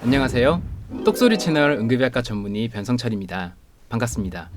안녕하세요. 똑소리 채널 응급의학과 전문의 변성철입니다. 반갑습니다.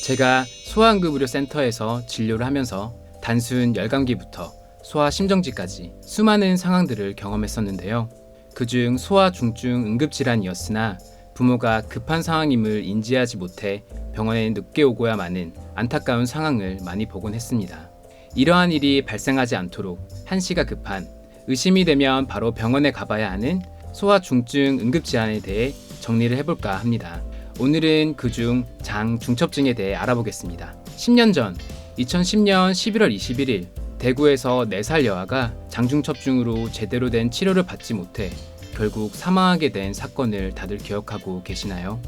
제가 소아응급의료 센터에서 진료를 하면서 단순 열감기부터 소아 심정지까지 수많은 상황들을 경험했었는데요. 그중 소아 중증 응급질환이었으나 부모가 급한 상황임을 인지하지 못해 병원에 늦게 오고야 마는 안타까운 상황을 많이 보곤 했습니다. 이러한 일이 발생하지 않도록 한시가 급한, 의심이 되면 바로 병원에 가봐야 하는 소아 중증 응급질환에 대해 정리를 해볼까 합니다. 오늘은 그중 장중첩증에 대해 알아보겠습니다. 10년 전 2010년 11월 21일 대구에서 4살 여아가 장중첩증으로 제대로 된 치료를 받지 못해 결국 사망하게 된 사건을 다들 기억하고 계시나요?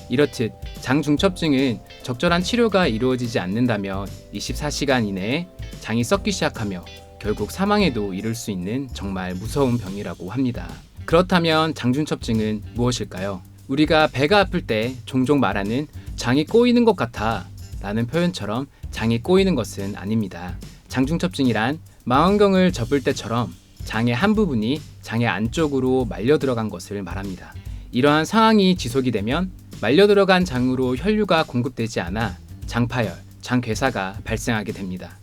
이렇듯 장중첩증은 적절한 치료가 이루어지지 않는다면 24시간 이내에 장이 썩기 시작하며 결국 사망에도 이를 수 있는 정말 무서운 병이라고 합니다. 그렇다면 장중첩증은 무엇일까요? 우리가 배가 아플 때 종종 말하는 장이 꼬이는 것 같아 라는 표현처럼 장이 꼬이는 것은 아닙니다. 장중첩증이란 망원경을 접을 때처럼 장의 한 부분이 장의 안쪽으로 말려 들어간 것을 말합니다. 이러한 상황이 지속이 되면 말려 들어간 장으로 혈류가 공급되지 않아 장파열, 장괴사가 발생하게 됩니다.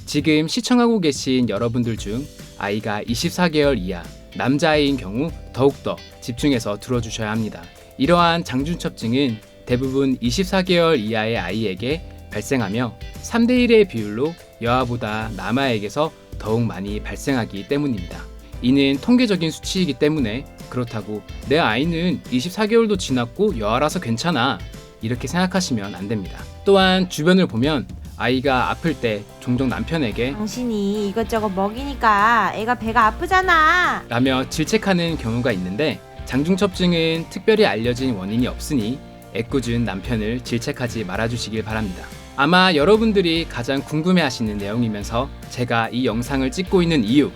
지금 시청하고 계신 여러분들 중 아이가 24개월 이하 남자아이인 경우 더욱더 집중해서 들어주셔야 합니다. 이러한 장중첩증은 대부분 24개월 이하의 아이에게 발생하며 3대1의 비율로 여아보다 남아에게서 더욱 많이 발생하기 때문입니다. 이는 통계적인 수치이기 때문에 그렇다고 내 아이는 24개월도 지났고 여아라서 괜찮아 이렇게 생각하시면 안 됩니다. 또한 주변을 보면 아이가 아플 때 종종 남편에게 당신이 이것저것 먹이니까 애가 배가 아프잖아 라며 질책하는 경우가 있는데 장중첩증은 특별히 알려진 원인이 없으니 애꿎은 남편을 질책하지 말아주시길 바랍니다. 아마 여러분들이 가장 궁금해하시는 내용이면서 제가 이 영상을 찍고 있는 이유,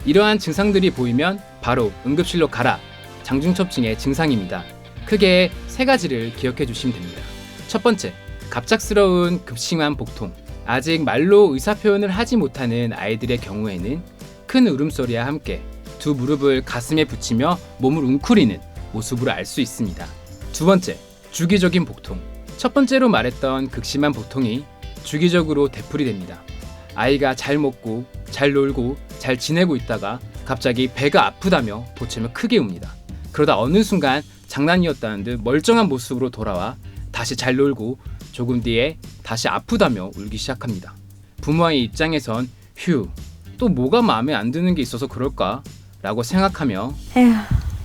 이러한 증상들이 보이면 바로 응급실로 가라, 장중첩증의 증상입니다. 크게 3가지를 기억해 주시면 됩니다. 첫 번째, 갑작스러운 급심한 복통. 아직 말로 의사표현을 하지 못하는 아이들의 경우에는 큰 울음소리와 함께 두 무릎을 가슴에 붙이며 몸을 웅크리는 모습으로 알 수 있습니다. 두 번째, 주기적인 복통. 첫 번째로 말했던 극심한 복통이 주기적으로 되풀이 됩니다. 아이가 잘 먹고 잘 놀고 잘 지내고 있다가 갑자기 배가 아프다며 보채며 크게 웁니다. 그러다 어느 순간 장난이었다는 듯 멀쩡한 모습으로 돌아와 다시 잘 놀고 조금 뒤에 다시 아프다며 울기 시작합니다. 부모의 입장에선 휴, 또 뭐가 마음에 안 드는 게 있어서 그럴까? 라고 생각하며 에휴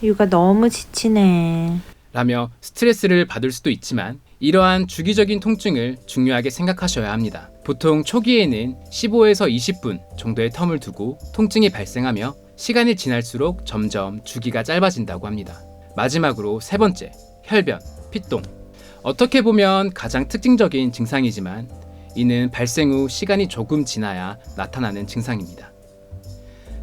육아 너무 지치네 라며 스트레스를 받을 수도 있지만 이러한 주기적인 통증을 중요하게 생각하셔야 합니다. 보통 초기에는 15에서 20분 정도의 텀을 두고 통증이 발생하며 시간이 지날수록 점점 주기가 짧아진다고 합니다. 마지막으로 3번째, 혈변, 피똥. 어떻게 보면 가장 특징적인 증상이지만 이는 발생 후 시간이 조금 지나야 나타나는 증상입니다.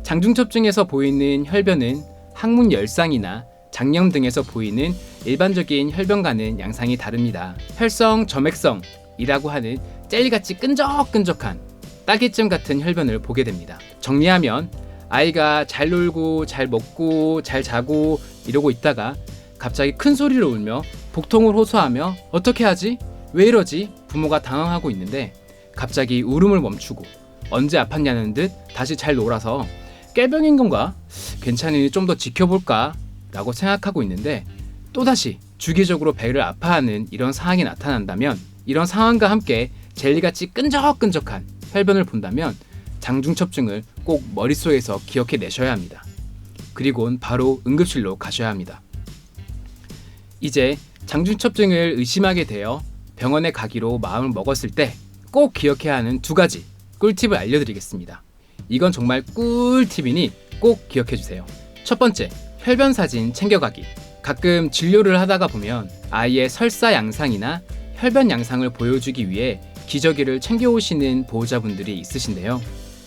장중첩증에서 보이는 혈변은 항문 열상이나 장염 등에서 보이는 일반적인 혈변과는 양상이 다릅니다. 혈성 점액성이라고 하는 젤리같이 끈적끈적한 딸기잼 같은 혈변을 보게 됩니다. 정리하면 아이가 잘 놀고 잘 먹고 잘 자고 이러고 있다가 갑자기 큰 소리로 울며 복통을 호소하며 어떻게 하지? 왜 이러지? 부모가 당황하고 있는데 갑자기 울음을 멈추고 언제 아팠냐는 듯 다시 잘 놀아서 꾀병인 건가? 괜찮으니 좀 더 지켜볼까? 라고 생각하고 있는데 또다시 주기적으로 배를 아파하는 이런 상황이 나타난다면 이런 상황과 함께 젤리같이 끈적끈적한 혈변을 본다면 장중첩증을 꼭 머릿속에서 기억해 내셔야 합니다. 그리고는 바로 응급실로 가셔야 합니다. 이제 장중첩증을 의심하게 되어 병원에 가기로 마음을 먹었을 때 꼭 기억해야 하는 2가지 꿀팁을 알려드리겠습니다. 이건 정말 꿀팁이니 꼭 기억해 주세요. 첫 번째, 혈변 사진 챙겨가기. 가끔 진료를 하다가 보면 아이의 설사 양상이나 혈변 양상을 보여주기 위해 기저귀를 챙겨오시는 보호자분들이 있으신데요.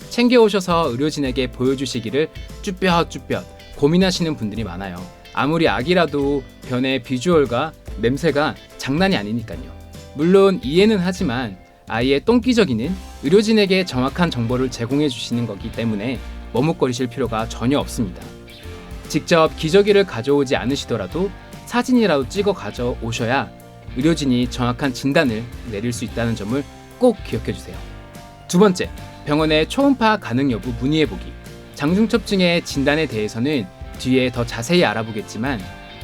챙겨오셔서 의료진에게 보여주시기를 쭈뼛쭈뼛 고민하시는 분들이 많아요. 아무리 아기라도 변의 비주얼과 냄새가 장난이 아니니까요. 물론 이해는 하지만 아이의 똥기저귀는 의료진에게 정확한 정보를 제공해 주시는 거기 때문에 머뭇거리실 필요가 전혀 없습니다. 직접 기저귀를 가져오지 않으시더라도 사진이라도 찍어 가져오셔야 의료진이 정확한 진단을 내릴 수 있다는 점을 꼭 기억해 주세요. 두 번째, 병원의 초음파 가능 여부 문의해보기. 장중첩증의 진단에 대해서는 뒤에 더 자세히 알아보겠지만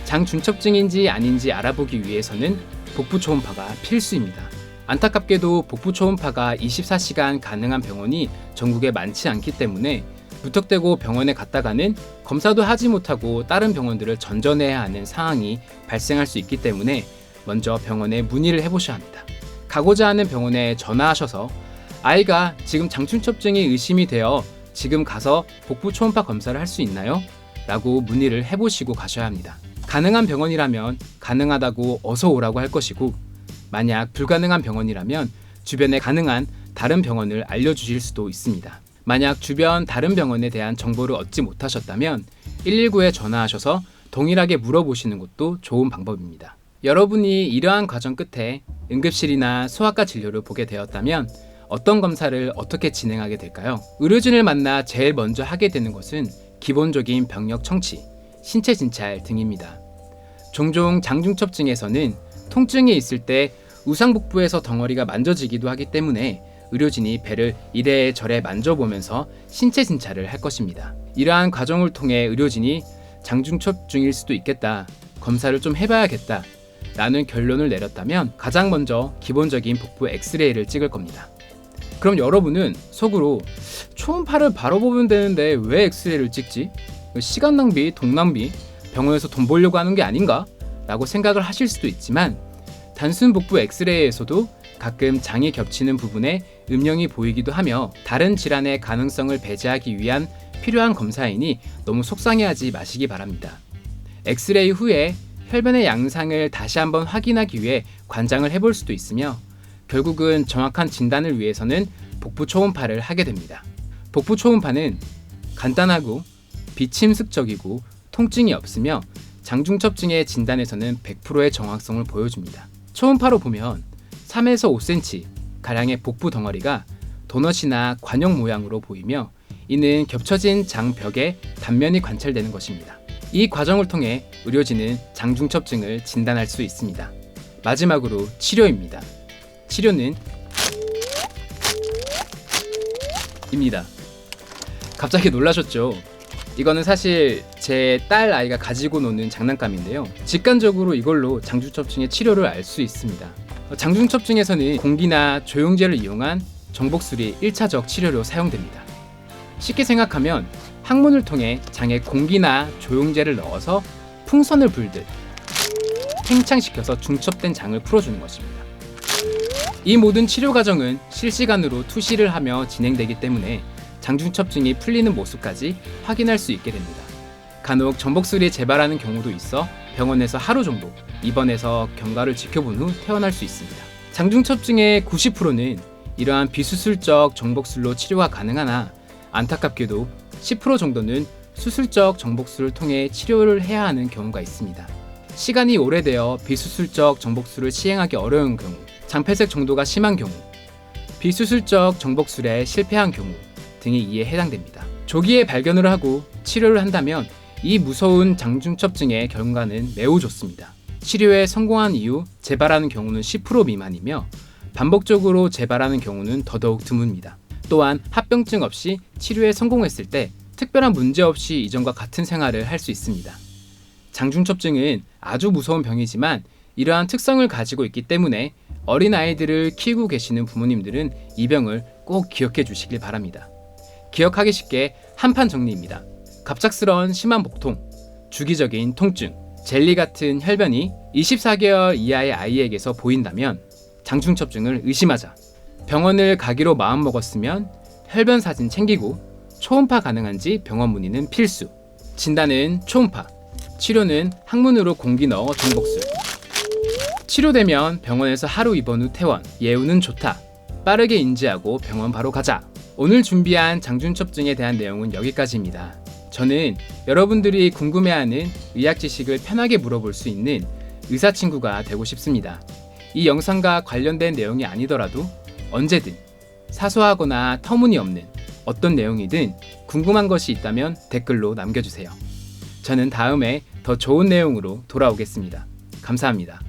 장중첩증인지 아닌지 알아보기 위해서는 복부 초음파가 필수입니다. 안타깝게도 복부 초음파가 24시간 가능한 병원이 전국에 많지 않기 때문에 무턱대고 병원에 갔다가는 검사도 하지 못하고 다른 병원들을 전전해야 하는 상황이 발생할 수 있기 때문에 먼저 병원에 문의를 해보셔야 합니다. 가고자 하는 병원에 전화하셔서 아이가 지금 장중첩증이 의심이 되어 지금 가서 복부 초음파 검사를 할 수 있나요? 라고 문의를 해보시고 가셔야 합니다. 가능한 병원이라면 가능하다고 어서 오라고 할 것이고, 만약 불가능한 병원이라면 주변에 가능한 다른 병원을 알려주실 수도 있습니다. 만약 주변 다른 병원에 대한 정보를 얻지 못하셨다면 119에 전화하셔서 동일하게 물어보시는 것도 좋은 방법입니다. 여러분이 이러한 과정 끝에 응급실이나 소아과 진료를 보게 되었다면 어떤 검사를 어떻게 진행하게 될까요? 의료진을 만나 제일 먼저 하게 되는 것은 기본적인 병력 청취, 신체 진찰 등입니다. 종종 장중첩증에서는 통증이 있을 때 우상복부에서 덩어리가 만져지기도 하기 때문에 의료진이 배를 이래저래 만져보면서 신체 진찰을 할 것입니다. 이러한 과정을 통해 의료진이 장중첩증일 수도 있겠다, 검사를 좀 해봐야겠다 라는 결론을 내렸다면 가장 먼저 기본적인 복부 엑스레이를 찍을 겁니다. 그럼 여러분은 속으로 초음파를 바로 보면 되는데 왜 엑스레이를 찍지? 시간 낭비, 돈 낭비, 병원에서 돈 벌려고 하는 게 아닌가? 라고 생각을 하실 수도 있지만 단순 복부 엑스레이에서도 가끔 장이 겹치는 부분에 음영이 보이기도 하며 다른 질환의 가능성을 배제하기 위한 필요한 검사이니 너무 속상해하지 마시기 바랍니다. 엑스레이 후에 혈변의 양상을 다시 한번 확인하기 위해 관장을 해볼 수도 있으며 결국은 정확한 진단을 위해서는 복부 초음파를 하게 됩니다. 복부 초음파는 간단하고 비침습적이고 통증이 없으며 장중첩증의 진단에서는 100%의 정확성을 보여줍니다. 초음파로 보면 3에서 5cm 가량의 복부 덩어리가 도넛이나 관형 모양으로 보이며 이는 겹쳐진 장벽의 단면이 관찰되는 것입니다. 이 과정을 통해 의료진은 장중첩증을 진단할 수 있습니다. 마지막으로 치료입니다. 치료는 입니다. 갑자기 놀라셨죠? 이거는 사실 제 딸 아이가 가지고 노는 장난감인데요. 직관적으로 이걸로 장중첩증의 치료를 알 수 있습니다. 장중첩증에서는 공기나 조영제를 이용한 정복술이 1차적 치료로 사용됩니다. 쉽게 생각하면 항문을 통해 장에 공기나 조영제를 넣어서 풍선을 불듯 팽창시켜서 중첩된 장을 풀어주는 것입니다. 이 모든 치료 과정은 실시간으로 투시를 하며 진행되기 때문에 장중첩증이 풀리는 모습까지 확인할 수 있게 됩니다. 간혹 정복술이 재발하는 경우도 있어 병원에서 하루 정도 입원해서 경과를 지켜본 후 퇴원할 수 있습니다. 장중첩증의 90%는 이러한 비수술적 정복술로 치료가 가능하나 안타깝게도 10% 정도는 수술적 정복술을 통해 치료를 해야 하는 경우가 있습니다. 시간이 오래되어 비수술적 정복술을 시행하기 어려운 경우, 장폐색 정도가 심한 경우, 비수술적 정복술에 실패한 경우 등이 이에 해당됩니다. 조기에 발견을 하고 치료를 한다면 이 무서운 장중첩증의 결과는 매우 좋습니다. 치료에 성공한 이후 재발하는 경우는 10% 미만이며 반복적으로 재발하는 경우는 더더욱 드뭅니다. 또한 합병증 없이 치료에 성공했을 때 특별한 문제 없이 이전과 같은 생활을 할 수 있습니다. 장중첩증은 아주 무서운 병이지만 이러한 특성을 가지고 있기 때문에 어린아이들을 키우고 계시는 부모님들은 이 병을 꼭 기억해 주시길 바랍니다. 기억하기 쉽게 한판 정리입니다. 갑작스러운 심한 복통, 주기적인 통증, 젤리 같은 혈변이 24개월 이하의 아이에게서 보인다면 장중첩증을 의심하자. 병원을 가기로 마음먹었으면 혈변 사진 챙기고 초음파 가능한지 병원 문의는 필수. 진단은 초음파, 치료는 항문으로 공기 넣어 정복술. 치료되면 병원에서 하루 입원 후 퇴원, 예후는 좋다. 빠르게 인지하고 병원 바로 가자. 오늘 준비한 장중첩증에 대한 내용은 여기까지입니다. 저는 여러분들이 궁금해하는 의학 지식을 편하게 물어볼 수 있는 의사 친구가 되고 싶습니다. 이 영상과 관련된 내용이 아니더라도 언제든 사소하거나 터무니없는 어떤 내용이든 궁금한 것이 있다면 댓글로 남겨주세요. 저는 다음에 더 좋은 내용으로 돌아오겠습니다. 감사합니다.